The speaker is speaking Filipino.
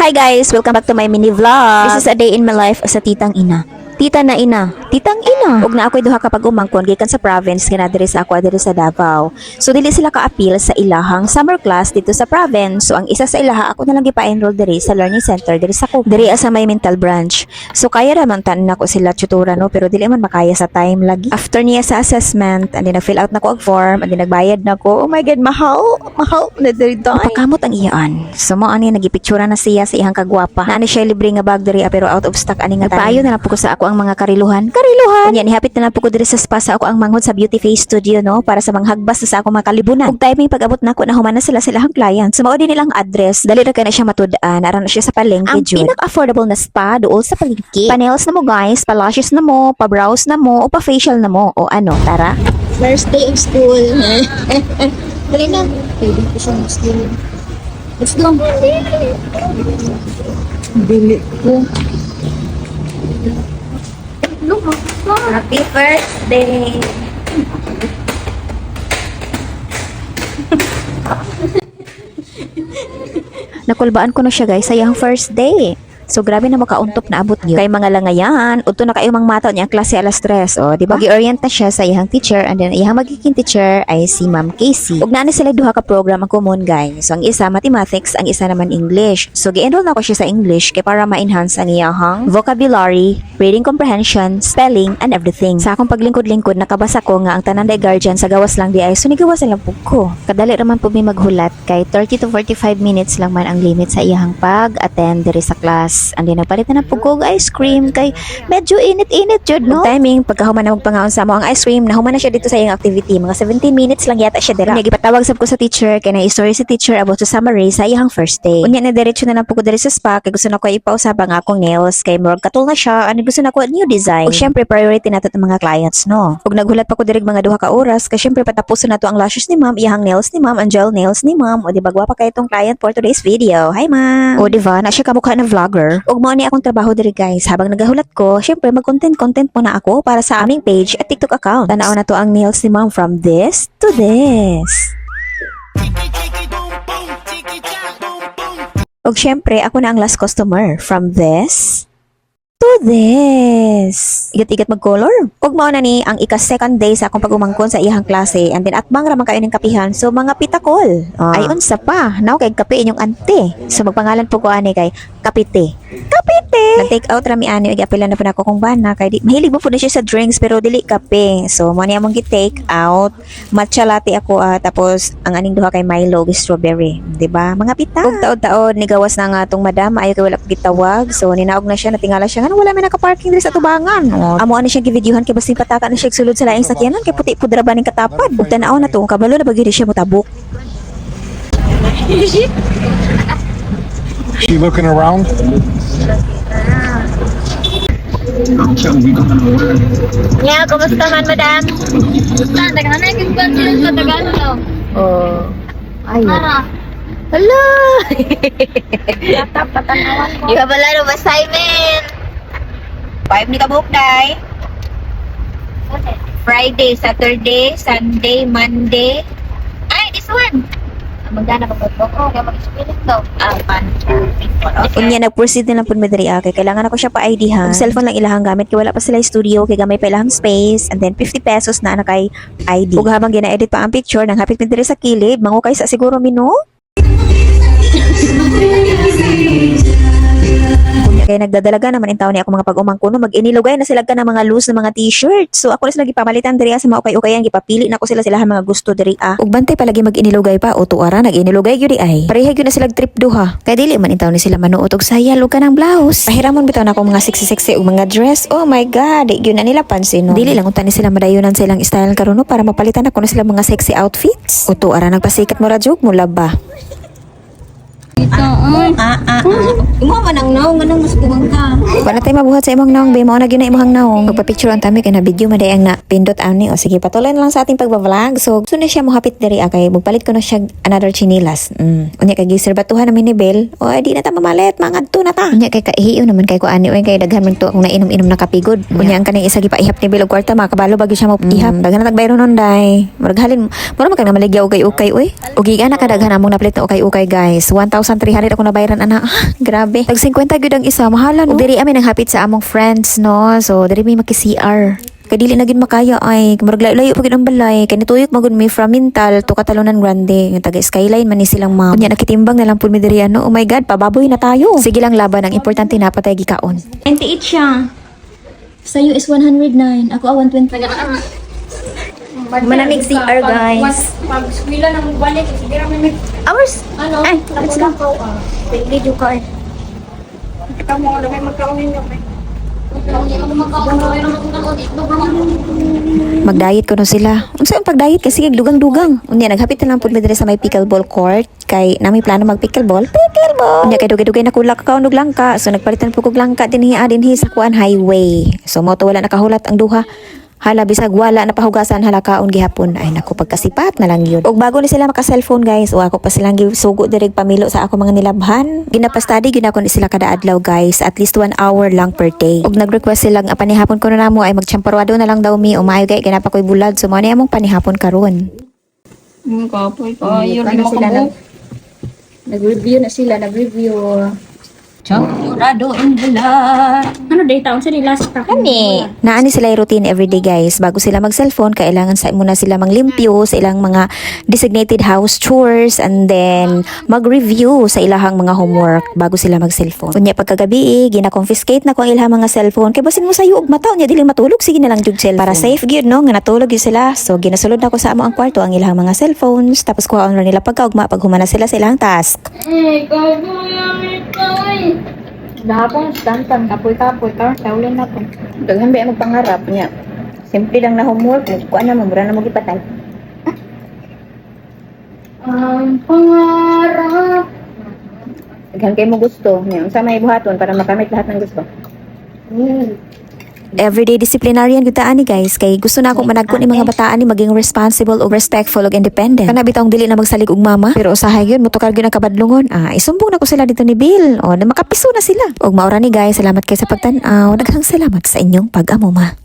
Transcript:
Hi guys! Welcome back to my mini vlog. This is a day in my life as a titang ina. Tita na ina. Titang ina. Ug na ako'y duha kapag umangkon gikan sa province nga diri sa ako diri sa Davao. So dili sila ka-appeal sa ilahang summer class dito sa province. So ang isa sa ilaha ako na lang gipa-enroll diri sa learning center diri sa Cook. Diri sa may mental branch. So kaya raman tan nako sila tutora no pero dili man makaya sa time lagi. After niya sa assessment, and then na-fill out nako ang form, and then nagbayad nako. Oh my god, mahal na diri dai. Pakamot ang iyaan. So mo ani nagipictura na siya sa iyang kagwapa. Na ani siya libre nga bag diri pero out of stock ani nga tayo na lang po ko sa ako ang mga kariluhan. Unya nihapit na lang po ko diri sa spa sa ako ang manghod sa Beauty Face Studio no para sa mga hagbas sa ako mga kalibunan. Ug timing pag-abot nako na human na sila ang client. So mao din nilang address. Dali ra kay na siya matud-an. Ara na siya sa palengke jud. Ang pinaka-affordable na spa duol sa palengke. Pa-nails na mo guys, pa-lashes na mo, pa-brows na mo, o pa-facial na mo. O ano, tara. First day of school. Dali na. Pwede ko siya mag-school. Let's go. Bili ko. Happy birthday. Nakulbaan ko na siya guys sa iyang first day. So grabe na makauntop na abot gyud. Kay mga langayan, udto na kayo mang mata niya klase alas 3. O di ba gi-orient na siya sa iyang teacher and then iyang magiging teacher ay si Ma'am Casey. Ug naa sila duha ka program ang common guys. So ang isa mathematics, ang isa naman English. So gi-enroll na ko siya sa English kay para ma-enhance ang iyang vocabulary, reading comprehension, spelling and everything. Sa akong paglingkod-lingkod nakabasa ko nga ang tanan day guardian sa gawas lang di ay so nigawas lang pug ko. Kadali raman pud mi maghulat kay 30 to 45 minutes lang man ang limit sa iyang pag-attend diri sa class. And then nagpalitan na pugog ice cream kay medyo init-init jud no. Timing pagkahuman na magpangaon sa mo ang ice cream, nahuman na siya dito sa iyang activity. Mga 17 minutes lang yata siya dira. Gipatawag sab ko sa teacher kay na-story si teacher about sa summary sa iyang first day. Unya na diretso na lang pugod diri sa spa kay gusto na ko ipausab ang akong nails kay murag katul na siya and gusto na ko new design. Ug syempre priority nato ang mga clients no. Ug naghulat pa ko diri mga duha ka oras kay syempre patapuson na to ang lashes ni ma'am, iyang nails ni ma'am, ang gel nails ni ma'am. O di ba gwapa kay itong client for today's video. Hi ma'am. O di ba na siya kamukha ng vlogger. Ug mao ni akong trabaho diri guys. Habang nagahulat ko, syempre mag-content muna ako para sa aming page at TikTok account. Tanaw na to ang nails ni ma'am from this to this. Ug syempre ako na ang last customer from this to this. Igat-igat mag-color. Ug mao na ni ang ika-second day sa akong pag-umangkon sa iyang klase and then atbang ra man kayo ning kapihan. So mga pitakol. Ay unsa pa? Now kay kape inyong ante. So magpangalan po ko ani kay Kapite. Nag-take out rami ani ug apila na po nako kung bana kay mahilig mo po na siya sa drinks pero dili kape. So mo ni among gi-take out. Matcha latte ako tapos ang aning duha kay Milo with strawberry, di ba? Mga pita. Ug taod-taod ni gawas na nga tong madam ayo kay wala ko gitawag. So ninaog na siya natingala siya nga wala may naka-parking diri sa tubangan. Amo ani siya gi-videohan kay basta pataka na siya sulod sa laing sakyanan kay puti pudra ba ning katapad. Ug tanaw na to kabalo na bagyo siya motabok. She looking around? Yeah, kumusta man, madam? Kumusta? Naghanay kang ganyan sa Tagalog. Oh. Ay. Hello! Yata patanawan ko. You have a lot of assignment. 5 ni kabuk day. Friday, Saturday, Sunday, Monday. Ay, this one. Magdana pa po ko. Kaya mag-experience daw. Unya nag-proceed na lang po medri kay kailangan ako siya pa ID ha. Yung cellphone lang ilahang gamit kay wala pa sila studio kay gamay pa ilahang space and then 50 pesos na kay ID. Ug habang gina-edit pa ang picture nang hapit medri sa kilid, mangukay sa siguro mino. Kaya nagdadalaga naman in taon ni ako mga pag-umangkuno mag-inilugay na sila ka ng mga loose na mga t-shirt. So ako na sila gipamalitan diri sa mga ukay-ukayan gipapili na ko sila mga gusto diri Ug bantay palagi mag-inilugay pa o tuara nag-inilugay gyud ay. Pareha gyud na sila trip duha. Kay dili man in taon ni sila manuot og sayal ug kanang blouse. Pahiramon bitaw na ako mga sexy ug mga dress. Oh my god, gyud na nila pansin no. Dili lang unta ni sila madayonan sa ilang style karon no para mapalitan ako na sila mga sexy outfits. O tuara nagpasikat mo ra jog mo laba. Ito, Imo man man ang naong nga nang mas buwang ka. Wala tayo mabuhat sa imong naong, be. Mao na gyud na imong naong. Magpa-picture ang tami kay na video maday ang na pindot ani. O sige, patuloy na lang sa ating pagba-vlog. So, gusto na siya mohapit diri kay magpalit ko na siya another chinilas. Unya kay gisir batuhan namin ni Bel. O di na ta mamalit, mangadto na ta. Unya kay kaihiyo naman kay ko ani oy kay daghan man to akong nainom-inom na kapigod. Unya ang kanang isa gipaihap ni Bel og kwarta makabalo bagyo siya mo ihap. Daghan na tagbayro nun day. Murag halin, mura man kag na maligya ukay-ukay oy. Og giga na kadaghan among napalit na ukay-ukay guys. 1,300 ako nabayaran ana. Grabe. Tag 50 gyud ang isa, mahala no. Diri amin ang hapit sa among friends no. So diri may maki-CR. Kay dili na gid makaya ay murag layo-layo pa gid ang balay kay nituyok magud mi from Mintal to Catalonan Grande nga taga Skyline man ni silang ma'am. Unya nakitimbang na lang pud mi diri ano. Oh my god, pababoy na tayo. Sige lang laban, ang importante na patay gikaon. 98 siya. Sa'yo is 109. Ako 120. Manamig CR guys. Pag-skwila ng balik, sige namin may Ours. ano, Ay, let's go. nakulakaw Video card. Kamu, ano may magkaunin nyo, may. Mag-diet ko no sila. Unsa ang pag-diet kasi kay dugang-dugang. Unya naghapit na lang pud mi diri sa may pickleball court kay nami plano mag-pickleball. Pickleball. Unya kay dugay-dugay na kulak ka og langka. So nagpalitan pud kog langka dinhi sa kuan highway. So mo to wala nakahulat ang duha. Hala bisag wala na pahugasan hala kaon gihapon. Ay naku pagkasipat na lang yun. Og bago ni sila maka-cellphone guys, o ako pa silang gisugo direk pamilo sa ako mga nilabhan. Ginapa-study ginakon sila kada adlaw guys, at least 1 hour lang per day. Og nag-request sila nga panihapon ko na namo ay magchamparwado na lang daw mi o maayo kay ginapa koy bulad. So mo ni among panihapon karon. Kapoy pa, yun Paano yung sila makabuo. nag-review na sila, nag-review. Champurado in bulan. Ano day taon sa nila sa Kani. Naani sila yung routine everyday guys. Bago sila mag-cellphone, kailangan sa muna sila manglimpyo sa ilang mga designated house chores and then mag-review sa ilahang mga homework bago sila mag-cellphone. Kunya pagkagabi, gina-confiscate na ko ang ilahang mga cellphone. Kay basin mo sayo og mata niya dili matulog sige na lang jud cellphone. Para safe gyud no nga natulog gyud sila. So ginasulod na ko sa amo ang kwarto ang ilahang mga cellphones tapos kuhaon ra nila pagkaugma pag humana sila sa ilang task. Dahapon, stantan, kapoy-kapoy, karon taulin na po. Daghan ba magpangarap niya. Simple lang na homework, kuan na mura na mo gipatay. Ang pangarap. Daghan kay mo gusto niya. Unsa may buhaton para makamit lahat ng gusto. Everyday disciplinarian kita ani guys kay gusto na akong managkon ni mga bataan ni maging responsible o respectful ug independent. Kana bitong dili na magsalig og mama pero usahay gyud motukar gyud ang kabadlungon. Isumbong na ko sila dito ni Bill o na makapiso na sila. Og maura ni guys, salamat kay sa pagtan-aw. Daghang salamat sa inyong pag-amuma.